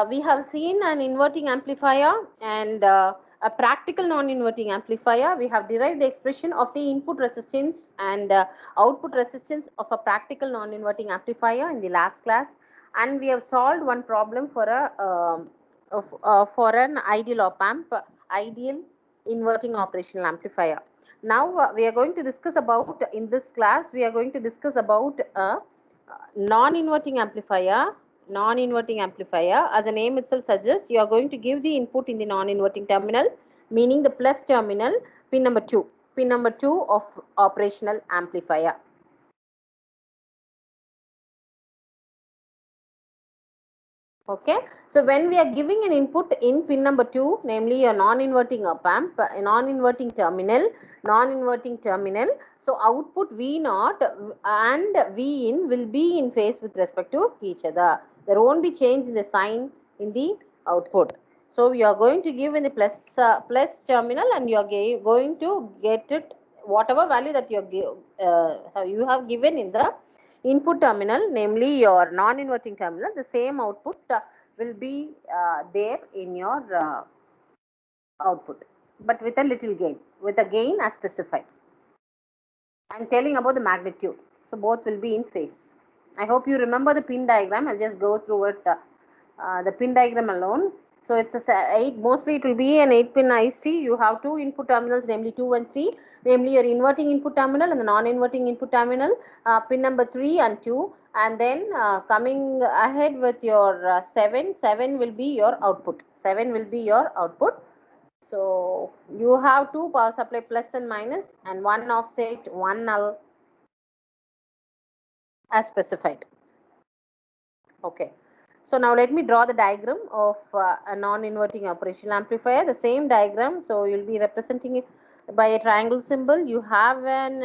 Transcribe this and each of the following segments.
we have seen an inverting amplifier and a practical non-inverting amplifier. We have derived the expression of the input resistance and output resistance of a practical non-inverting amplifier in the last class, and we have solved one problem for for an ideal op amp, ideal inverting operational amplifier. Now we are going to discuss about, in this class we are going to discuss about a non-inverting amplifier. Non-inverting amplifier, as the name itself suggests, you are going to give the input in the non-inverting terminal, meaning the plus terminal, pin number 2 of operational amplifier. Okay, so when we are giving an input in pin number 2, namely a non-inverting op amp, a non-inverting terminal, so output V naught and V in will be in phase with respect to each other. There won't be change in the sign in the output. So you are going to give in the plus terminal, and you are going to get it whatever value that you have given in the input terminal, namely your non-inverting terminal. The same output will be there in your output, but with a little gain, with a gain as specified. I'm telling about the magnitude. So both will be in phase. I hope you remember the pin diagram. I'll just go through it, the pin diagram alone. So it's mostly it will be an 8-pin IC. You have two input terminals, namely 2 and 3, namely your inverting input terminal and the non-inverting input terminal, pin number 3 and 2. And then coming ahead with your 7 will be your output. 7 will be your output. So you have two power supply plus and minus, and one offset, one null as specified. Okay. So now let me draw the diagram of a non-inverting operational amplifier. The same diagram. So you'll be representing it by a triangle symbol. You have an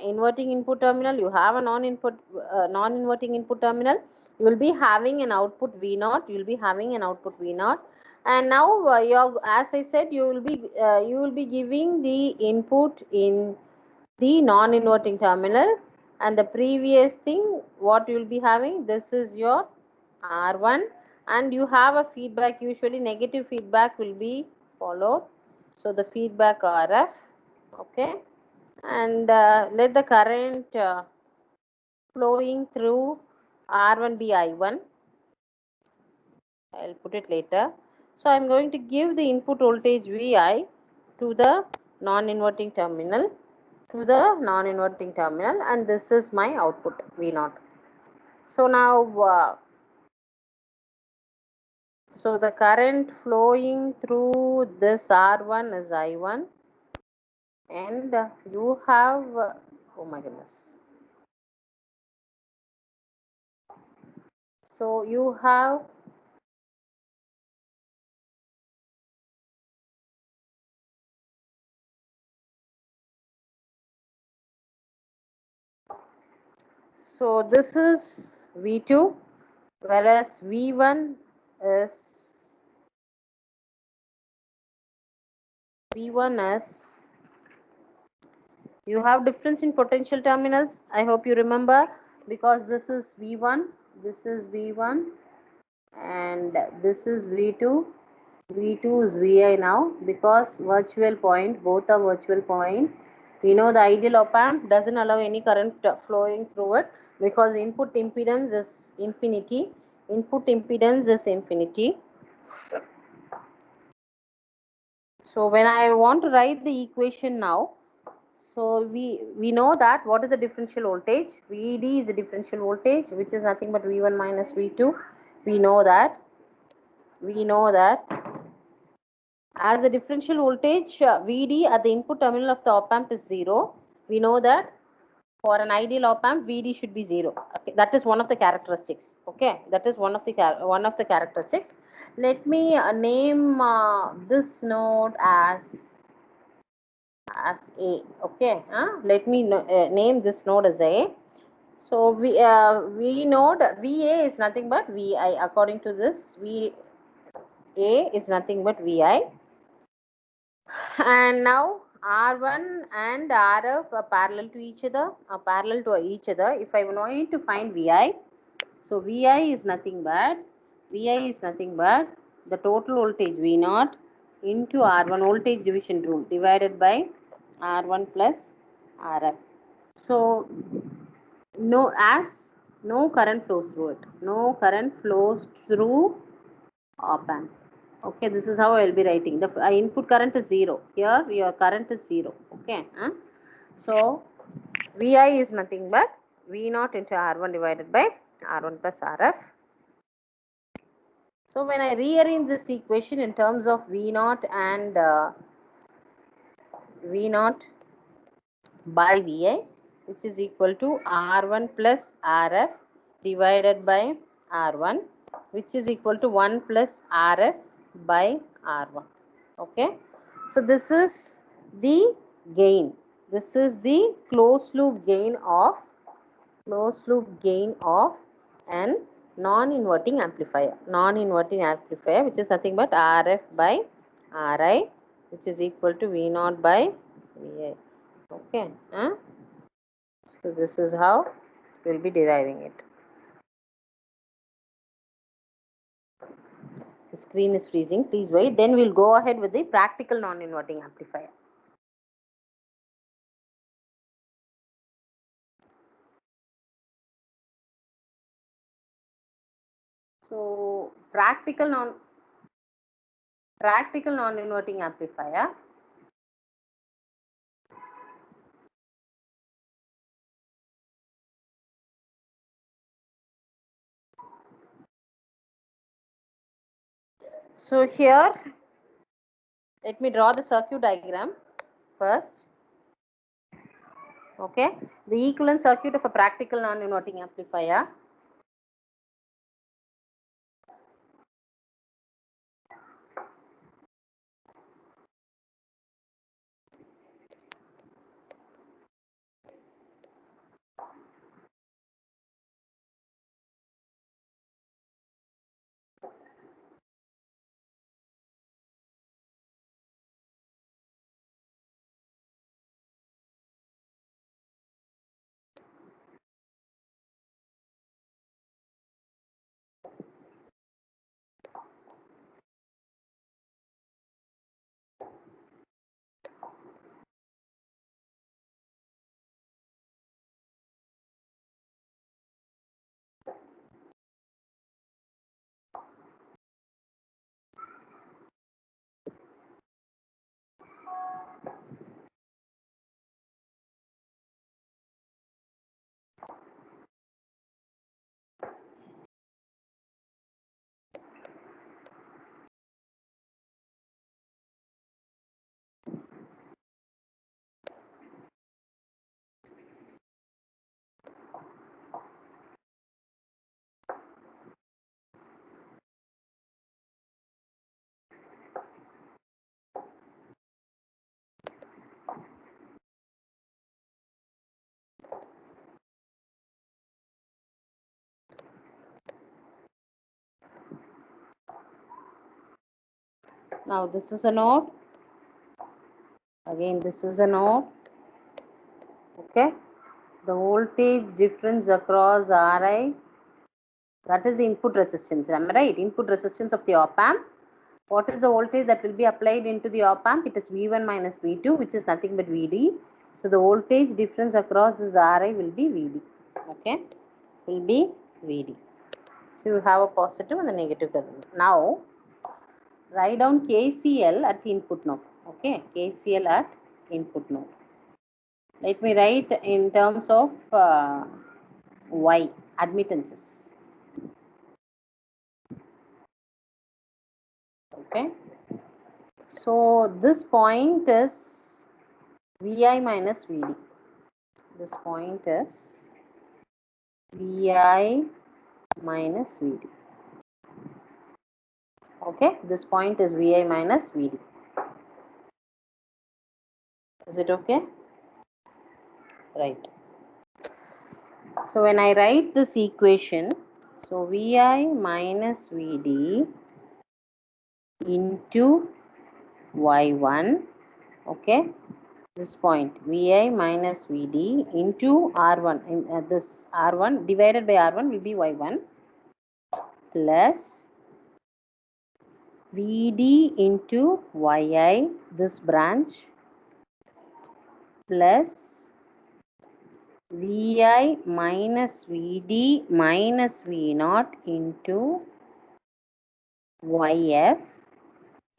inverting input terminal. You have a non-inverting input terminal. You will be having an output V naught. You will be having an output V naught. And now as I said, you will be giving the input in the non-inverting terminal, and the previous thing what you will be having, this is your R1, and you have a feedback. Usually negative feedback will be followed, so the feedback RF. Okay, and let the current flowing through R1 be I1. I'll put it later. So I'm going to give the input voltage Vi to the non-inverting terminal, and this is my output V0. So now so the current flowing through this R1 is I1, and you have oh my goodness, so you have so this is V2, whereas V1 is you have difference in potential terminals. I hope you remember, because this is V1, and this is V2. V2 is Vi now, because virtual point, both are virtual point. We know the ideal op amp doesn't allow any current flowing through it, because input impedance is infinity. So when I want to write the equation now, so we know that what is the differential voltage? Vd is the differential voltage, which is nothing but V1 minus V2. We know that as the differential voltage Vd at the input terminal of the op amp is 0. We know that for an ideal op amp Vd should be 0. Okay, that is one of the characteristics. Okay, that is one of the characteristics. Let me name this node as A. Okay, let me name this node as A. So V node Va is nothing but Vi. According to this, Va is nothing but Vi. And now R1 and Rf are parallel to each other. If I want to find Vi, so Vi is nothing but Vi is nothing but the total voltage V naught into R1, voltage division rule, divided by R1 plus Rf. So as no current flows through it, no current flows through op amp. Okay, this is how I will be writing. The input current is 0. Here your current is 0. Okay. So Vi is nothing but V naught into R1 divided by R1 plus Rf. So when I rearrange this equation in terms of V naught and V naught by Vi, which is equal to R1 plus Rf divided by R1, which is equal to 1 plus Rf by R1. Okay. So this is the gain. This is the closed loop gain of an non-inverting amplifier. Non-inverting amplifier, which is nothing but Rf by Ri, which is equal to V naught by Vi. Okay. So this is how we'll be deriving it. The screen is freezing. Please wait. Then we'll go ahead with the practical non-inverting amplifier. So practical non-inverting amplifier. So here, let me draw the circuit diagram first. Okay, the equivalent circuit of a practical non-inverting amplifier. Now this is a node. Again, this is a node. Okay, the voltage difference across Ri, that is the input resistance. Am I right? Input resistance of the op amp. What is the voltage that will be applied into the op amp? It is V1 minus V2, which is nothing but Vd. So the voltage difference across this Ri will be Vd. Okay, will be Vd. So you have a positive and a negative terminal. Now write down KCL at input node. Okay, KCL at input node. Let me write in terms of Y, admittances. Okay, so this point is Vi minus Vd. This point is Vi minus Vd. Okay, this point is Vi minus Vd. Is it okay? Right. So when I write this equation, so Vi minus Vd into Y1, okay, this point Vi minus Vd into R1, this R1 divided by R1 will be Y1 plus Vd into Yi, this branch, plus Vi minus Vd minus V0 into Yf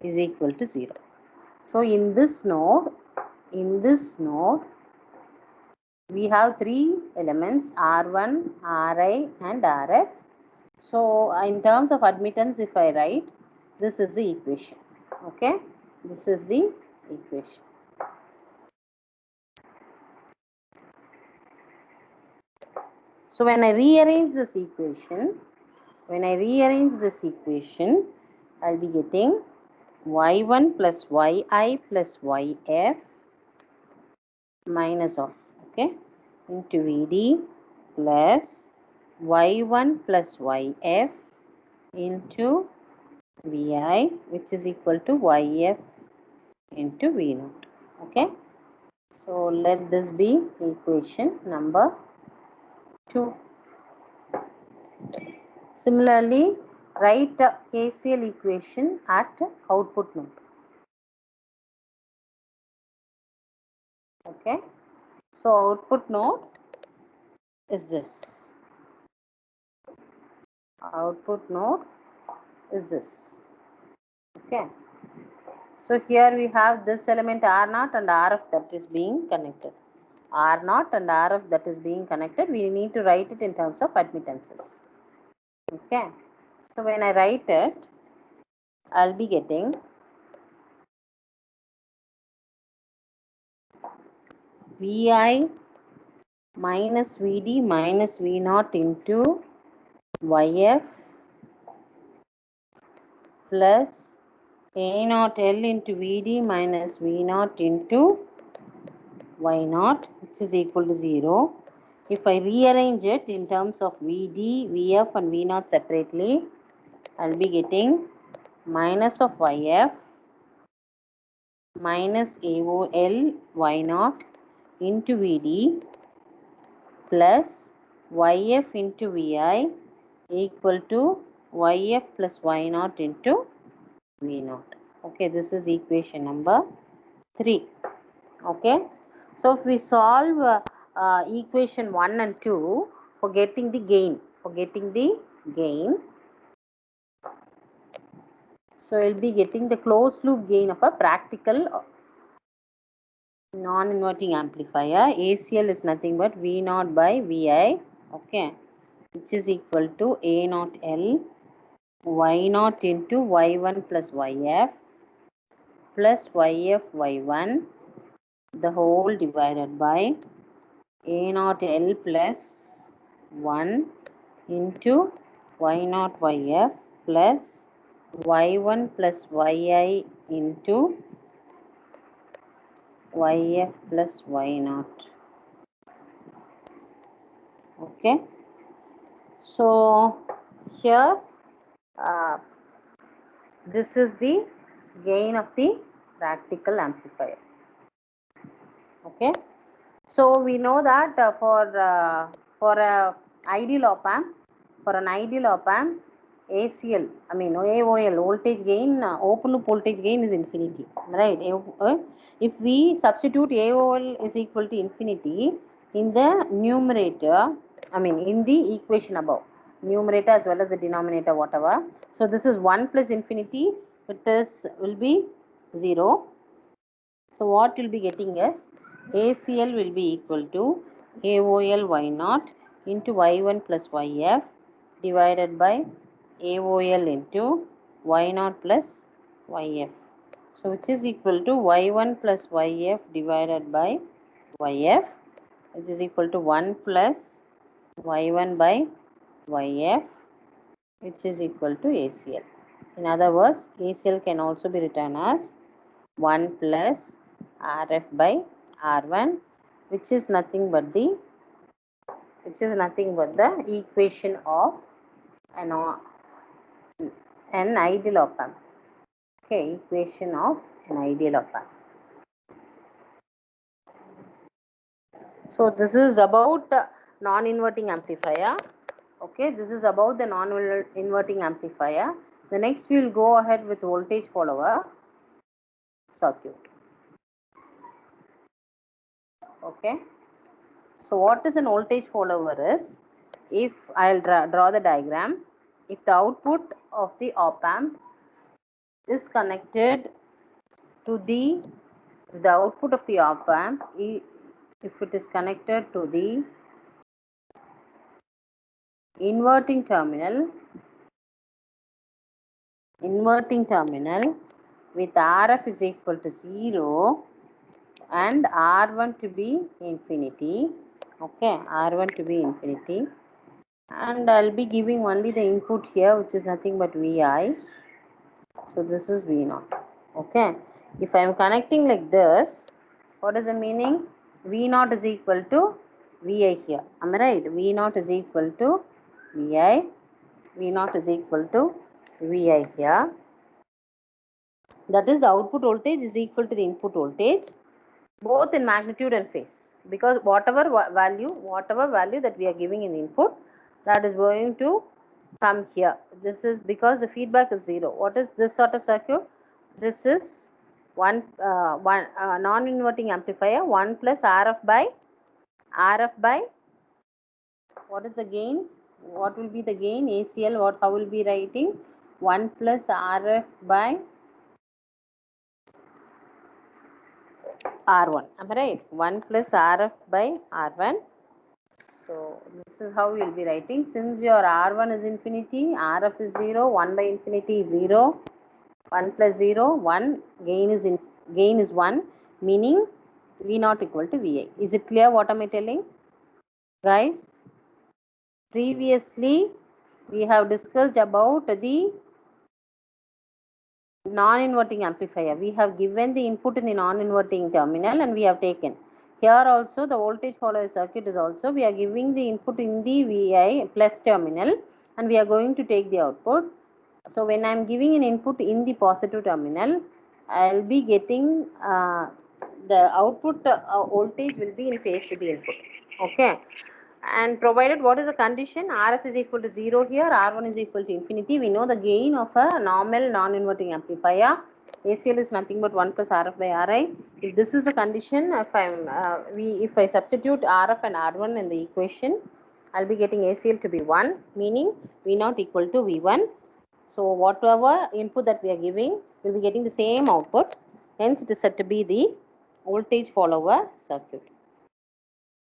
is equal to 0. So in this node, we have three elements, R1, Ri and Rf. So in terms of admittance, if I write, this is the equation. Okay, this is the equation. So when I rearrange this equation, I'll be getting y1 plus yi plus yf minus of, okay, into Vd plus y1 plus yf into Vi, which is equal to yf into V0. Okay, so let this be equation number 2. Similarly, write KCL equation at output node. Okay, so output node is this. Output node is this. Okay, so here we have this element R0 and Rf that is being connected. R0 and Rf that is being connected, we need to write it in terms of admittances. Okay, so when I write it, I'll be getting Vi minus Vd minus V0 into Yf plus A0L into Vd minus V0 into Y0, which is equal to 0. If I rearrange it in terms of Vd, Vf and V0 separately, I'll be getting minus of Yf minus AOL Y0 into Vd plus Yf into Vi equal to Yf plus Y0 into V0. Okay, this is equation number 3. Okay, so if we solve equation 1 and 2 for getting the gain, so we'll be getting the closed loop gain of a practical non-inverting amplifier. ACL is nothing but V0 by Vi, okay, which is equal to A0L Y0 into Y1 plus Yf plus Yf Y1, the whole divided by A0L plus 1 into Y0 Yf plus Y1 plus Yi into Yf plus Y0. Okay, so here this is the gain of the practical amplifier. Okay, so we know that for a ideal op amp, ACL, I mean AOL, voltage gain, open loop voltage gain is infinity, right? If we substitute AOL is equal to infinity in the numerator, I mean in the equation above, numerator as well as the denominator, whatever. So this is 1 plus infinity, will be 0. So what we'll be getting is ACL will be equal to AOL Y0 into Y1 plus Yf divided by AOL into Y0 plus Yf. So which is equal to Y1 plus Yf divided by Yf, which is equal to 1 plus Y1 by Yf, which is equal to ACL. In other words, ACL can also be written as 1 plus Rf by R1, which is nothing but the equation of an ideal op amp. Okay, equation of an ideal op amp. So this is about non-inverting amplifier. Okay, this is about the non-inverting amplifier. The next we will go ahead with voltage follower circuit. Okay. So what is an voltage follower is, if I'll draw the diagram, if the output of the op amp is connected to the output of the op amp, if it is connected to the inverting terminal with RF is equal to 0 and R1 to be infinity. Okay, R1 to be infinity, and I'll be giving only the input here, which is nothing but Vi. So this is V0. Okay, if I am connecting like this, what is the meaning? V0 is equal to Vi here. Am I right? V0 is equal to Vi. V0 is equal to Vi here. That is, the output voltage is equal to the input voltage, both in magnitude and phase, because whatever value that we are giving in input, that is going to come here. This is because the feedback is 0. What is this sort of circuit? This is one non-inverting amplifier, 1 plus RF by what is the gain? What will be the gain? ACL, what, how will be writing? 1 plus RF by R1. Am I right? 1 plus RF by R1. So this is how we will be writing. Since your R1 is infinity, RF is 0, 1 by infinity is 0, 1 plus 0, 1, gain is 1, meaning V not equal to Vi. Is it clear what am I telling? Guys, previously we have discussed about the non-inverting amplifier. We have given the input in the non-inverting terminal and we have taken. Here also the voltage follower circuit is also, we are giving the input in the Vi plus terminal and we are going to take the output. So when I am giving an input in the positive terminal, I will be getting the output voltage will be in phase with the input. Okay. And provided, what is the condition? RF is equal to 0 here, R1 is equal to infinity. We know the gain of a normal non-inverting amplifier. ACL is nothing but 1 plus RF by RI. If this is the condition, if I substitute RF and R1 in the equation, I'll be getting ACL to be 1, meaning V0 equal to V1. So whatever input that we are giving, we'll be getting the same output. Hence, it is said to be the voltage follower circuit.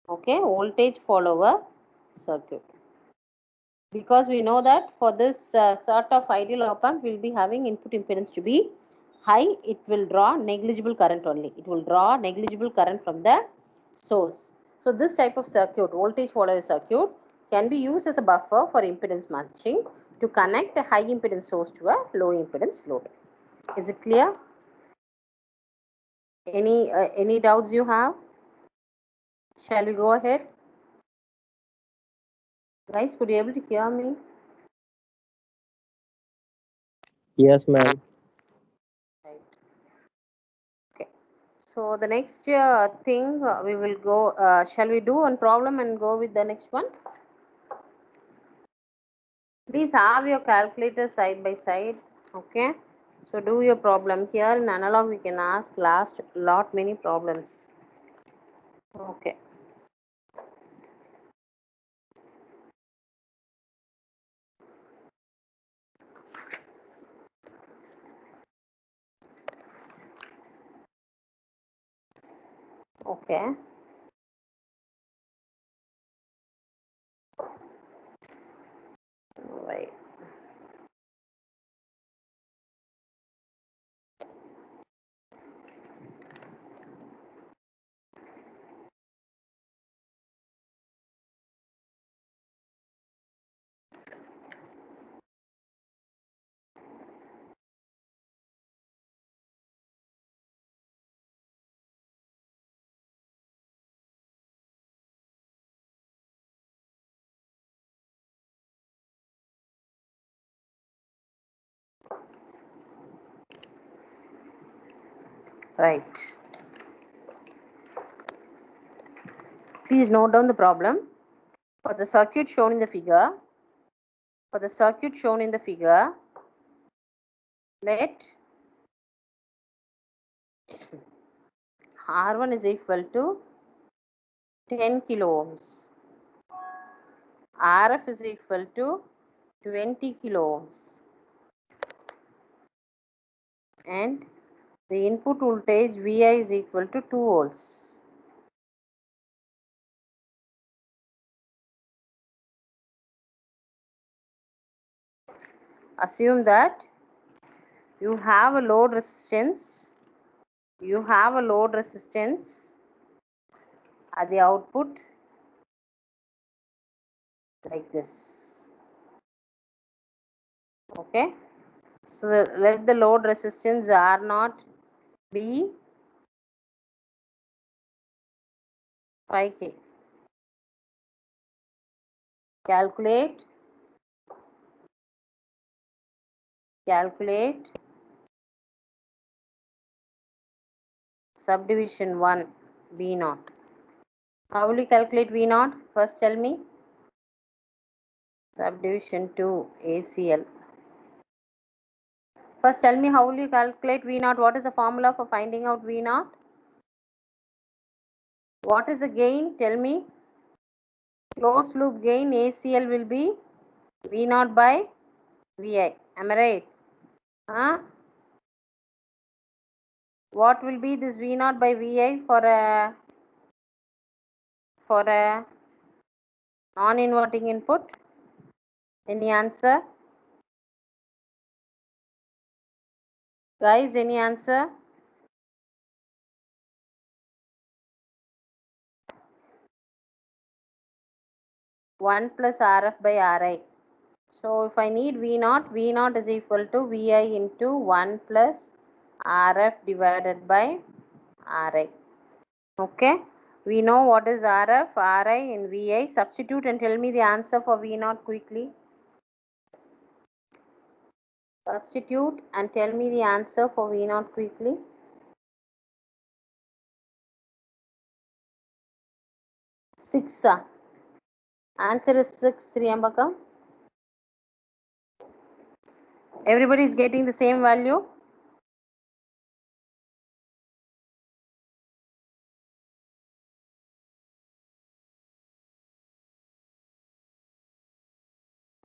Okay, voltage follower circuit. Because we know that for this sort of ideal op amp, we'll be having input impedance to be high. It will draw negligible current only. It will draw negligible current from the source. So this type of circuit, voltage follower circuit, can be used as a buffer for impedance matching to connect a high impedance source to a low impedance load. Is it clear? Any doubts you have? Shall we go ahead? Guys, could you able to hear me? Yes, ma'am. Right. Okay. So the next thing we will go, shall we do one problem and go with the next one? Please have your calculator side by side. Okay. So do your problem. Here in analog we can ask many problems. Okay. Okay. Right. Right. Please note down the problem. For the circuit shown in the figure, let R1 is equal to 10 kilo ohms. RF is equal to 20 kilo ohms. And the input voltage Vi is equal to 2 volts. Assume that you have a load resistance. At the output like this. Okay. So let the load resistance R0 be 5K. Calculate subdivision 1 V0. How will you calculate V0? First tell me. Subdivision 2 ACL. First tell me how will you calculate V0? What is the formula for finding out V0? What is the gain? Tell me. Closed loop gain ACL will be V0 by Vi. Am I right? Huh? What will be this V0 by Vi for a non-inverting input? Any answer? Guys, any answer? One plus RF by Ri. So if I need V0 is equal to Vi into 1 plus RF divided by Ri. Okay. We know what is RF, Ri and Vi. Substitute and tell me the answer for V0 quickly. Substitute and tell me the answer for V0 quickly. Six. Answer is 6, Triyambakam. Everybody is getting the same value.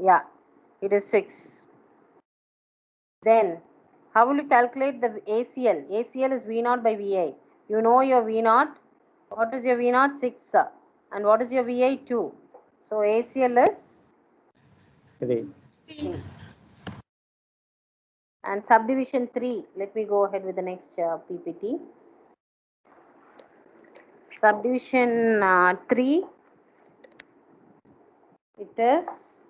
Yeah, it is 6. Then, how will you calculate the ACL? ACL is V0 by Vi. You know your V0. What is your V0? 6. And what is your Vi? 2. So, ACL is 3. 3. And subdivision 3. Let me go ahead with the next PPT. Subdivision 3. It is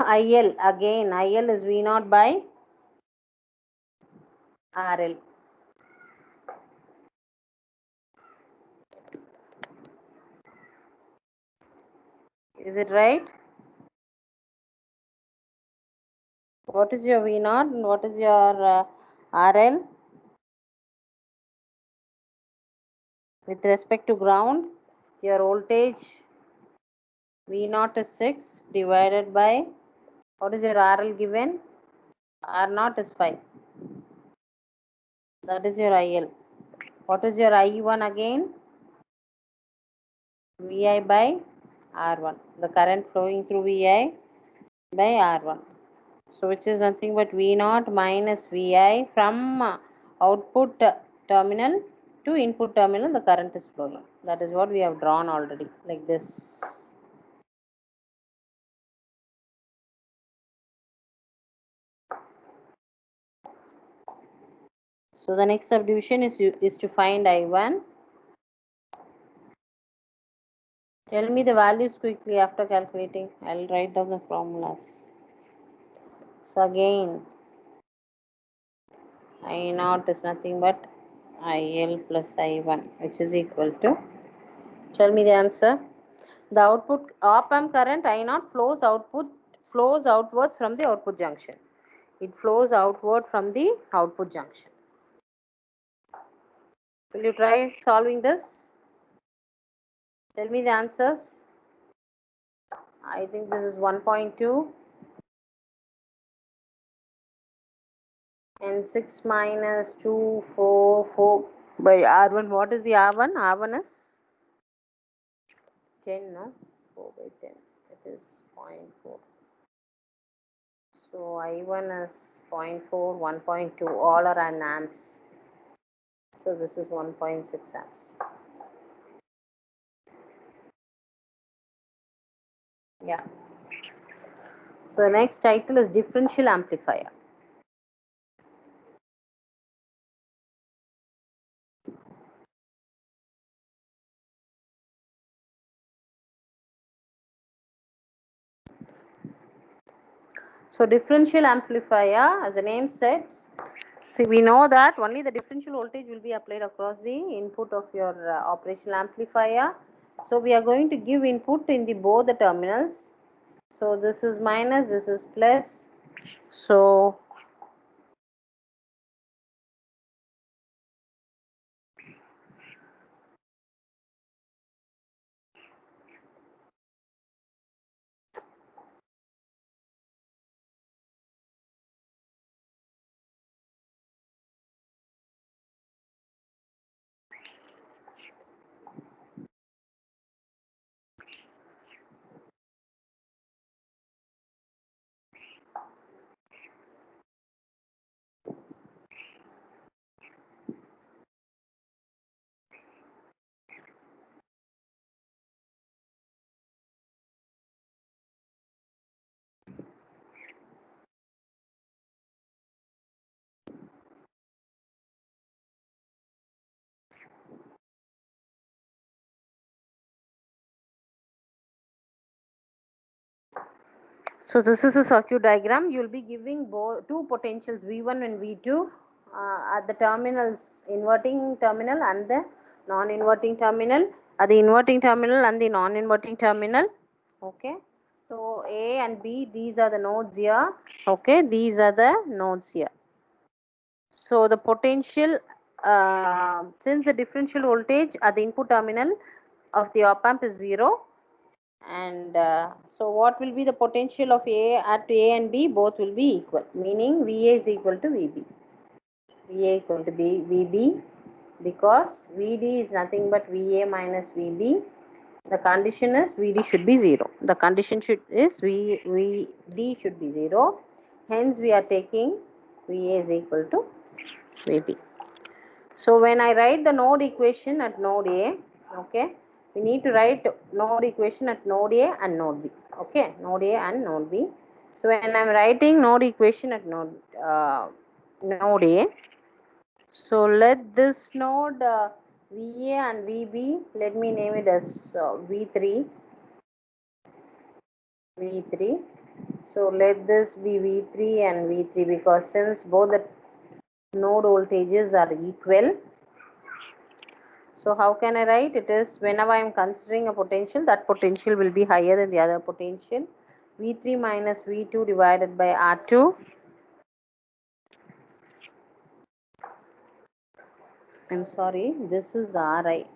IL. Again, IL is V0 by RL. Is it right? What is your V0 and what is your RL? With respect to ground, your voltage V0 is 6 divided by, what is your RL given? R0 is 5. That is your IL. What is your I1 again? Vi by R1. The current flowing through Vi by R1. So which is nothing but V0 minus Vi from output terminal to input terminal, the current is flowing. That is what we have drawn already, like this. So the next subdivision is to find I1. Tell me the values quickly after calculating. I'll write down the formulas. So again, I0 is nothing but IL plus I1, which is equal to, tell me the answer. The output op-amp current I0 flows outwards from the output junction. It flows outward from the output junction. Will you try solving this? Tell me the answers. I think this is 1.2. 0.6 minus 244 by R1. What is the R1? R1 is 10, no? 4 by 10. It is 0.4. So I1 is 0.4, 1.2. All are in amps. So this is 1.6 amps. Yeah. So the next title is differential amplifier. So differential amplifier, as the name says, see, we know that only the differential voltage will be applied across the input of your operational amplifier. So we are going to give input in the both the terminals. So this is minus, this is plus. So so this is a circuit diagram. You will be giving both two potentials V1 and V2 at the terminals, inverting terminal and the non-inverting terminal, at the inverting terminal and the non-inverting terminal. Okay. So A and B, these are the nodes here. Okay, these are the nodes here. So the potential, since the differential voltage at the input terminal of the op amp is 0, and so what will be the potential of A at A and B? Both will be equal, meaning VA is equal to VB. VA equal to VB, because VD is nothing but VA minus VB. The condition is VD should be 0. The condition is VD should be 0. Hence we are taking VA is equal to VB. So when I write the node equation at node A, okay, we need to write node equation at node A and node B. Okay, node A and node B. So when I'm writing node equation at node A, so let this node VA and VB, let me name it as V3. V3. So let this be V3 and V3, because since both the node voltages are equal. So how can I write? It is whenever I am considering a potential, that potential will be higher than the other potential. V3 minus V2 divided by R2. I'm sorry, this is Ri.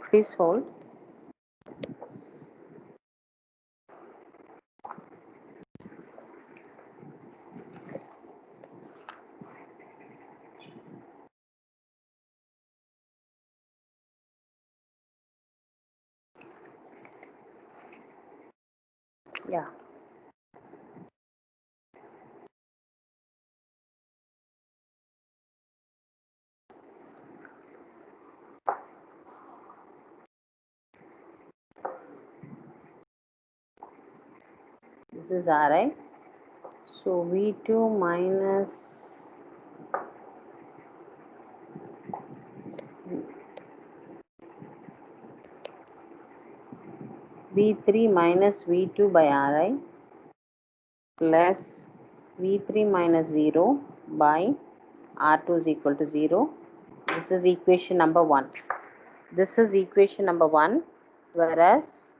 Please hold. Yeah. This is Ri. So V2 minus V3 minus V2 by Ri plus V3 minus 0 by R2 is equal to 0. This is equation number 1. This is equation number 1, whereas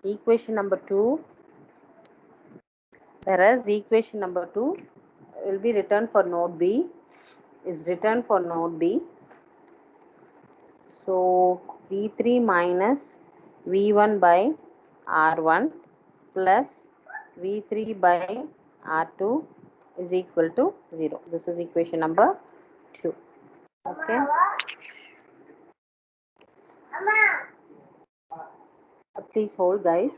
equation number 2 will be written for node B, is written for node B. So V3 minus V1 by R1 plus V3 by R2 is equal to 0. This is equation number 2. Okay. Please hold, guys.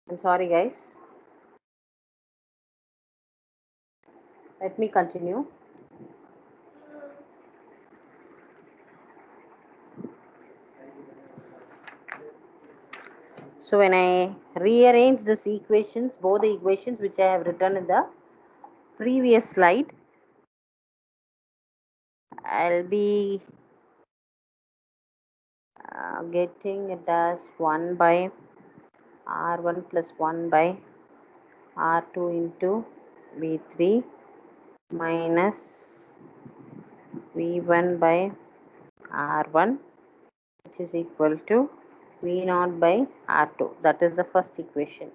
I'm sorry, guys. Let me continue. So when I rearrange this equations, both the equations which I have written in the previous slide, I'll be getting it as 1 by R1 plus 1 by R2 into V3 minus V1 by R1, which is equal to V0 by R2. That is the first equation.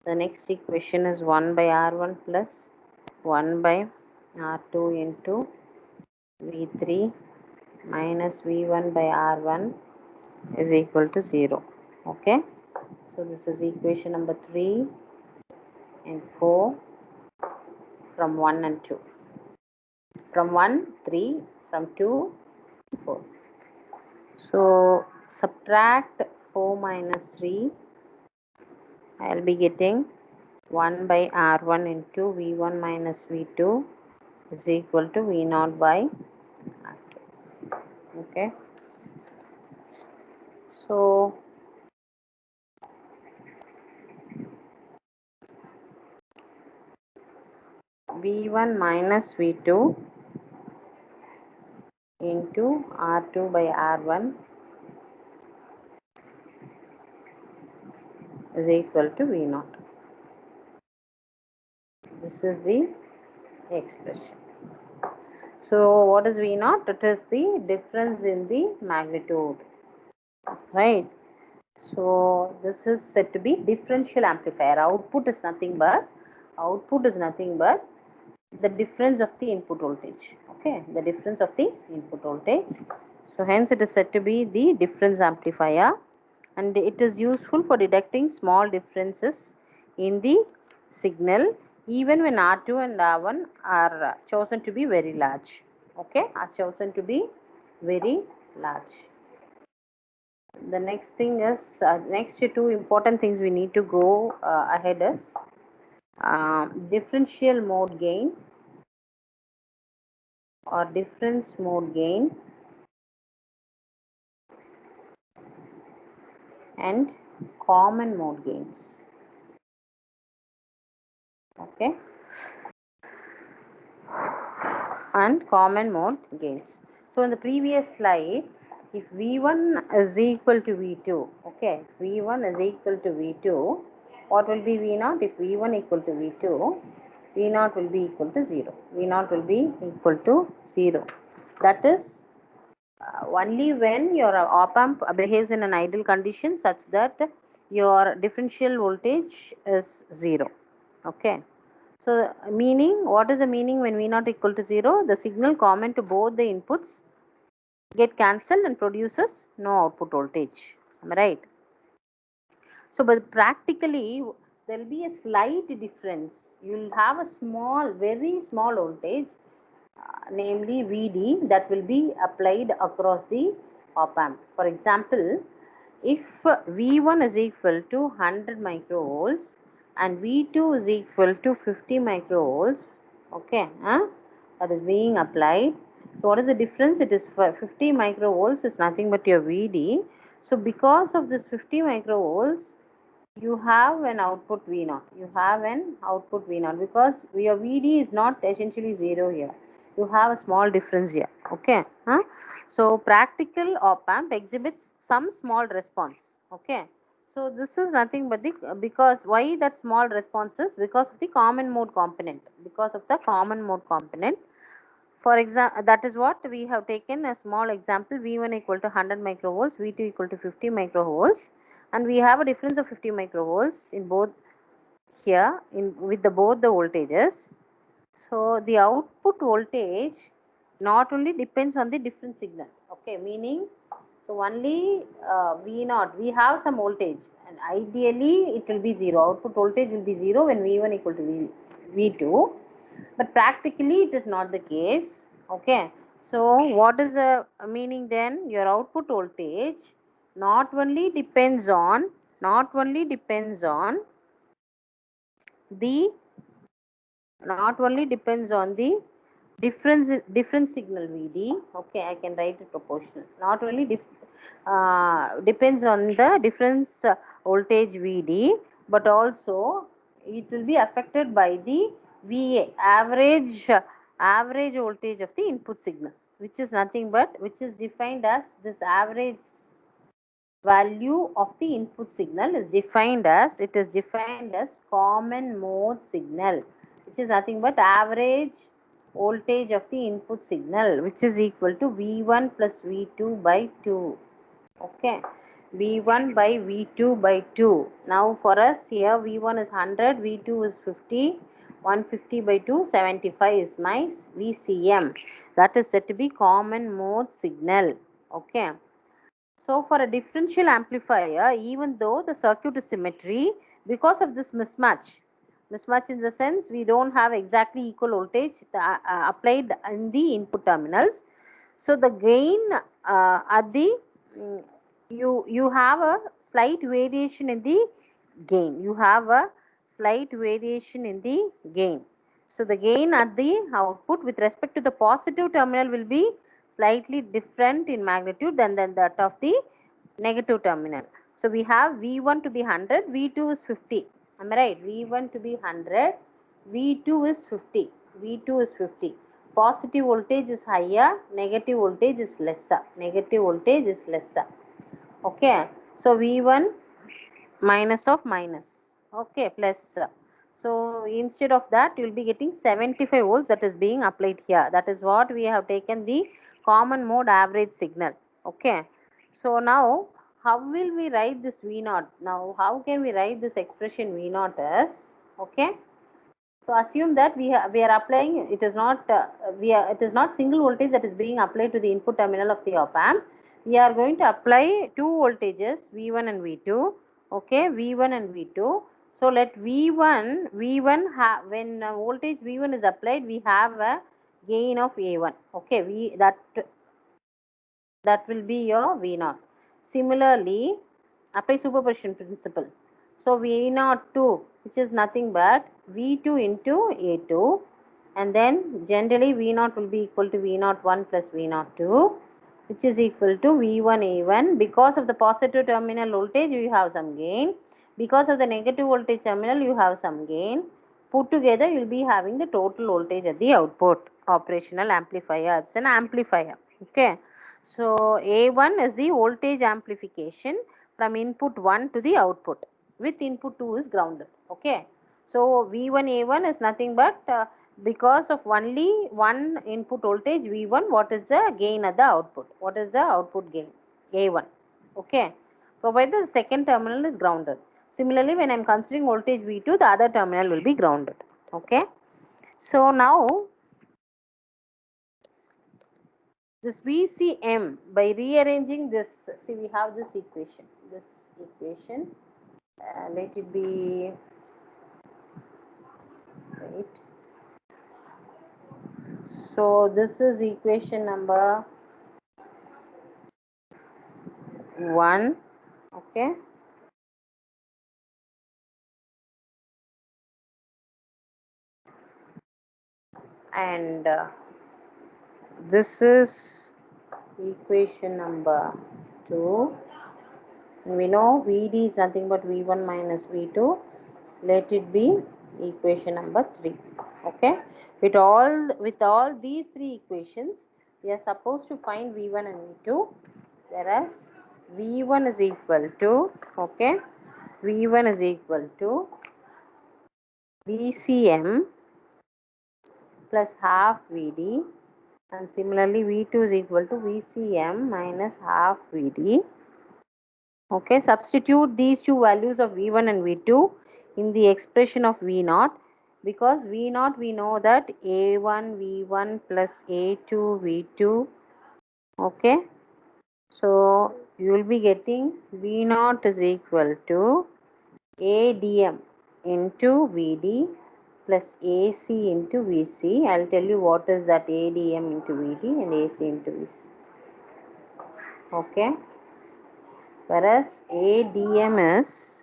The next equation is 1 by R1 plus 1 by R2 into V3 minus V1 by R1 is equal to 0. Okay. So this is equation number 3 and 4 from 1 and 2. From 1, 3, from 2, 4. So subtract 4 minus 3. I'll be getting 1 by R1 into V1 minus V2 is equal to V0 by R2. Okay. So V1 minus V2 into R2 by R1 is equal to V0. This is the expression. So what is V0? It is the difference in the magnitude, right? So this is said to be differential amplifier. Output is nothing but the difference of the input voltage. Okay, the difference of the input voltage. So hence it is said to be the difference amplifier, and it is useful for detecting small differences in the signal even when R2 and R1 are chosen to be very large. Okay, are chosen to be very large. The next thing is next two important things we need to go ahead is differential mode gain or difference mode gain and common mode gains. Okay, and common mode gains. So in the previous slide, if V1 is equal to V2, okay, V1 is equal to V2, what will be V0? If V1 equal to V2, V0 will be equal to 0. V0 will be equal to 0. That is only when your op amp behaves in an ideal condition such that your differential voltage is 0. Okay. So meaning, what is the meaning when V not equal to 0? The signal common to both the inputs get cancelled and produces no output voltage. Am I right? So but practically there will be a slight difference. You will have a small, very small voltage, namely VD, that will be applied across the op amp. For example, if V1 is equal to 100 microvolts and V2 is equal to 50 microvolts, okay, that is being applied. So what is the difference? It is 50 microvolts is nothing but your VD. So because of this 50 microvolts, you have an output V0. You have an output V0 because your VD is not essentially 0 here. You have a small difference here. Okay. So practical op amp exhibits some small response. Okay. So this is nothing but the, because why that small response is because of the common mode component. Because of the common mode component. For example, that is what we have taken a small example. V1 equal to 100 microvolts, V2 equal to 50 microvolts, and we have a difference of 50 microvolts in both here in with the both the voltages. So the output voltage not only depends on the different signal. Okay, meaning so only V0 we have some voltage, and ideally it will be zero. Output voltage will be zero when V1 equal to V2, but practically it is not the case. Okay, so what is the meaning then? Your output voltage not only depends on the not only depends on the different signal Vd. Okay, I can write it proportional. Not only depends on the difference voltage Vd, but also it will be affected by the Va, average voltage of the input signal, which is nothing but which is defined as this average value of the input signal is defined as common mode signal, which is nothing but average voltage of the input signal, which is equal to V1 plus V2 by 2. Okay, V1 by V2 by 2. Now for us here V1 is 100, V2 is 50, 150 by 2, 75 is my VCM. That is said to be common mode signal. Okay. So for a differential amplifier, even though the circuit is symmetry, because of this mismatch in the sense we don't have exactly equal voltage applied in the input terminals. So the gain at the mm, you have a slight variation in the gain. You have a slight variation in the gain. So the gain at the output with respect to the positive terminal will be slightly different in magnitude than that of the negative terminal. So we have V1 to be 100, V2 is 50. Am I right? V1 to be 100, V2 is 50. V2 is 50. Positive voltage is higher, negative voltage is lesser. Negative voltage is lesser. Okay. So V1 minus of minus. Okay, plus. So instead of that, you will be getting 75 volts that is being applied here. That is what we have taken the common mode average signal. Okay. So now, how will we write this V0? Now, how can we write this expression V0 as? Okay. So assume that we are applying, it is not it is not single voltage that is being applied to the input terminal of the op amp. We are going to apply two voltages V1 and V2. Okay, V1 and V2. So let V1 when voltage V1 is applied, we have a gain of A1. Okay, that will be your V0. Similarly, apply superposition principle. So V02, which is nothing but V2 into A2, and then generally V0 will be equal to V01 plus V02, which is equal to V1 A1. Because of the positive terminal voltage, you have some gain. Because of the negative voltage terminal, you have some gain. Put together, you will be having the total voltage at the output. Operational amplifier. It's an amplifier. Okay. So A1 is the voltage amplification from input 1 to the output with input 2 is grounded. Okay. So V1 A1 is nothing but because of only one input voltage V1, what is the gain at the output? What is the output gain? A1. Okay. Provided the second terminal is grounded. Similarly, when I am considering voltage V2, the other terminal will be grounded. Okay. So now this VCM, by rearranging this, see we have this equation, let it be, wait, so this is equation number 1. Okay, and this is equation number 2, and we know Vd is nothing but V1 minus V2, let it be equation number 3. Okay, with all these three equations, we are supposed to find V1 and V2, whereas V1 is equal to, okay, V1 is equal to VCM plus half VD, and similarly V2 is equal to VCM minus half VD. Okay, substitute these two values of V1 and V2 in the expression of V0, because V0 we know that A1 V1 plus A2 V2. Okay, so you will be getting V0 is equal to ADM into VD plus AC into VC. I'll tell you what is that ADM into VD and AC into VC. Okay, whereas ADM is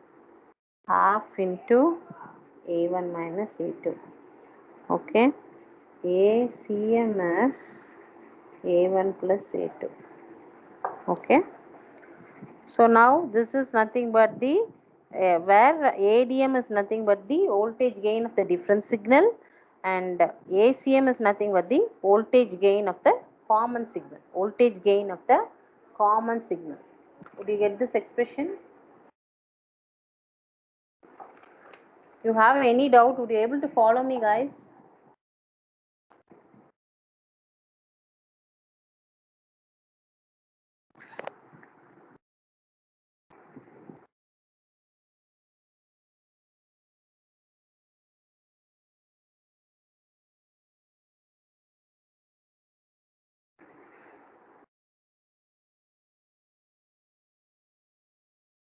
half into A1 minus A2. Okay, ACM is A1 plus A2. Okay, so now this is nothing but the where ADM is nothing but the voltage gain of the difference signal, and ACM is nothing but the voltage gain of the common signal. Voltage gain of the common signal. Would you get this expression? You have any doubt? Would you able to follow me, guys?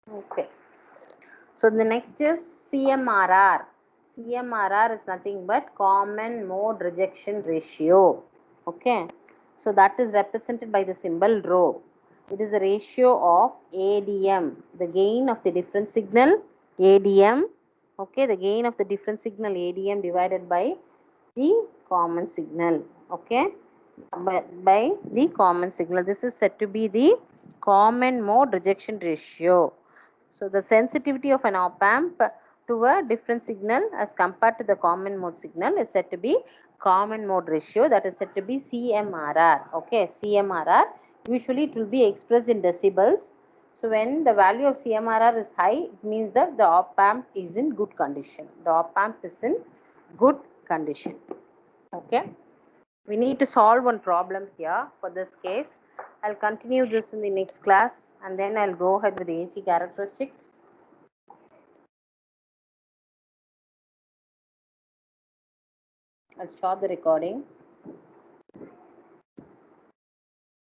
Okay. So the next is CMRR. CMRR is nothing but common mode rejection ratio. Okay. So that is represented by the symbol rho. It is the ratio of ADM, the gain of the different signal ADM. Okay, the gain of the different signal ADM divided by the common signal. Okay, by the common signal. This is said to be the common mode rejection ratio. So the sensitivity of an op amp to a different signal as compared to the common mode signal is said to be common mode ratio, that is said to be CMRR. Okay, CMRR. Usually it will be expressed in decibels. So when the value of CMRR is high, it means that the op amp is in good condition. The op amp is in good condition. Okay. We need to solve one problem here for this case. I'll continue this in the next class, and then I'll go ahead with the AC characteristics. I'll stop the recording.